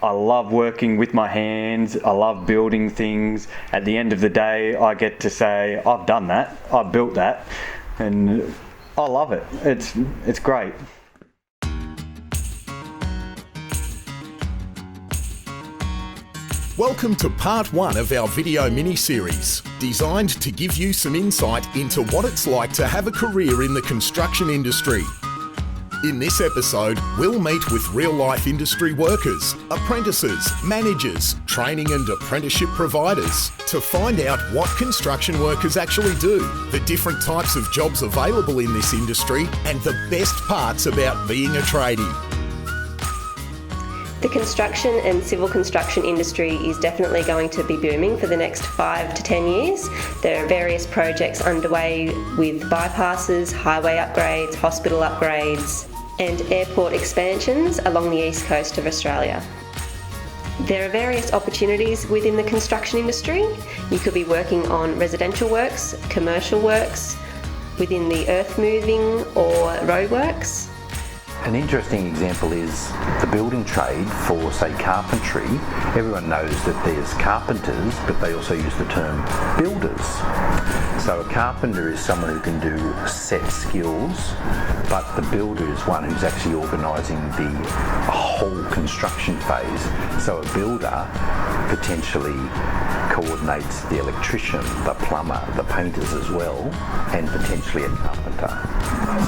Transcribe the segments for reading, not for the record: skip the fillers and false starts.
I love working with my hands. I love building things. At the end of the day, I get to say, I've done that, I built that, and I love it. It's great. Welcome to part 1 of our video mini-series, designed to give you some insight into what it's like to have a career in the construction industry. In this episode, we'll meet with real-life industry workers, apprentices, managers, training and apprenticeship providers to find out what construction workers actually do, the different types of jobs available in this industry, and the best parts about being a tradie. The construction and civil construction industry is definitely going to be booming for the next 5 to 10 years. There are various projects underway with bypasses, highway upgrades, hospital upgrades, and airport expansions along the east coast of Australia. There are various opportunities within the construction industry. You could be working on residential works, commercial works, within the earth moving or roadworks. An interesting example is the building trade for, say, carpentry. Everyone knows that there's carpenters, but they also use the term builders. So a carpenter is someone who can do set skills, but the builder is one who's actually organising the whole construction phase. So a builder potentially coordinates the electrician, the plumber, the painters as well, and potentially a carpenter.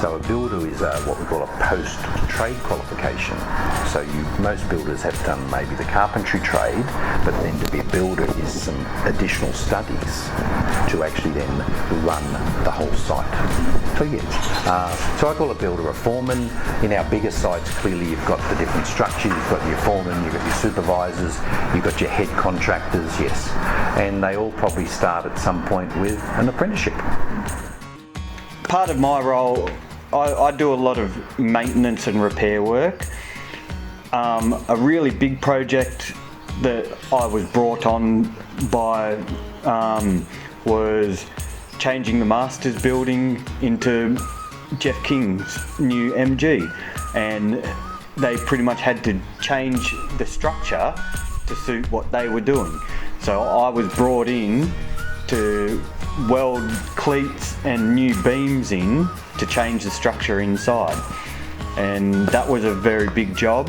So a builder is what we call a post-trade qualification. So most builders have done maybe the carpentry trade, but then to be a builder is some additional studies to actually then run the whole site. So yes, so I call a builder a foreman. In our bigger sites, clearly you've got the different structures. You've got your foreman, you've got your supervisors, you've got your head contractors, yes. And they all probably start at some point with an apprenticeship. Part of my role, I do a lot of maintenance and repair work. A really big project that I was brought on by was changing the Masters building into Jeff King's new MG, and they pretty much had to change the structure to suit what they were doing. So I was brought in to weld cleats and new beams in to change the structure inside, and that was a very big job.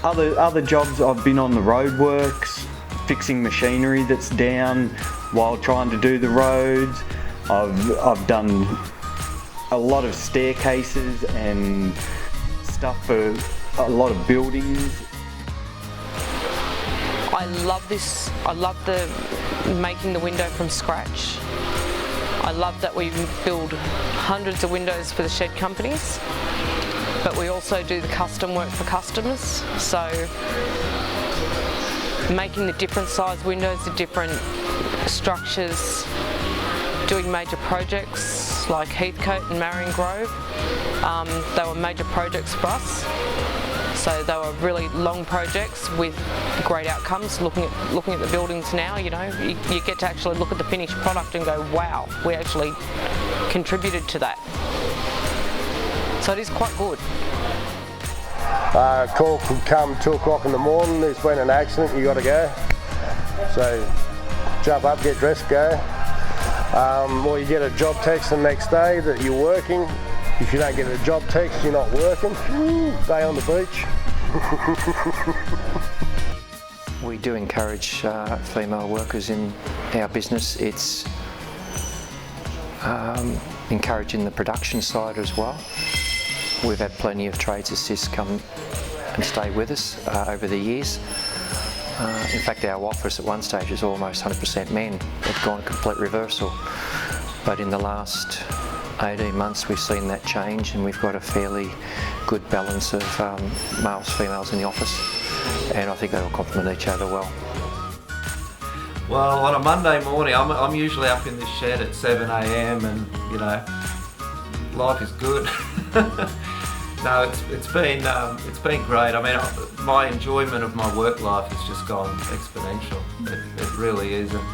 Other jobs, I've been on the roadworks, fixing machinery that's down while trying to do the roads. I've done a lot of staircases and stuff for a lot of buildings. I love this. I love making the window from scratch. I love that we build hundreds of windows for the shed companies, but we also do the custom work for customers. So making the different size windows, the different structures, doing major projects like Heathcote and Marion Grove. They were major projects for us. So they were really long projects with great outcomes. Looking at the buildings now, you know, you get to actually look at the finished product and go, wow, we actually contributed to that. So it is quite good. Call could come 2 o'clock in the morning, there's been an accident, you got to go. So jump up, get dressed, go. Or you get a job text the next day that you're working. If you don't get a job text, you're not working. Day on the beach. We do encourage female workers in our business. It's encouraging the production side as well. We've had plenty of trades assists come and stay with us over the years. In fact, our office at one stage was almost 100% men. It's gone a complete reversal. But in the last 18 months we've seen that change, and we've got a fairly good balance of males, females in the office, and I think they all complement each other well. Well, on a Monday morning, I'm usually up in this shed at 7 a.m. and, you know, life is good. No, it's been great. I mean, my enjoyment of my work life has just gone exponential. It really is. And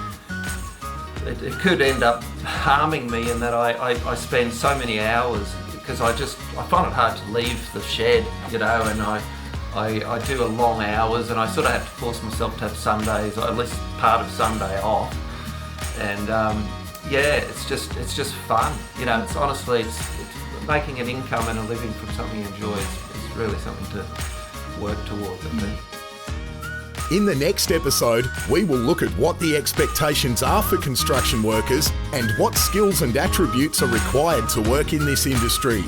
it could end up harming me in that I spend so many hours because I find it hard to leave the shed, you know, and I do a long hours, and I sort of have to force myself to have Sundays, or at least part of Sunday off. And yeah, it's just fun, you know. It's honestly, it's making an income and a living from something you enjoy is really something to work towards, I think. In the next episode, we will look at what the expectations are for construction workers and what skills and attributes are required to work in this industry.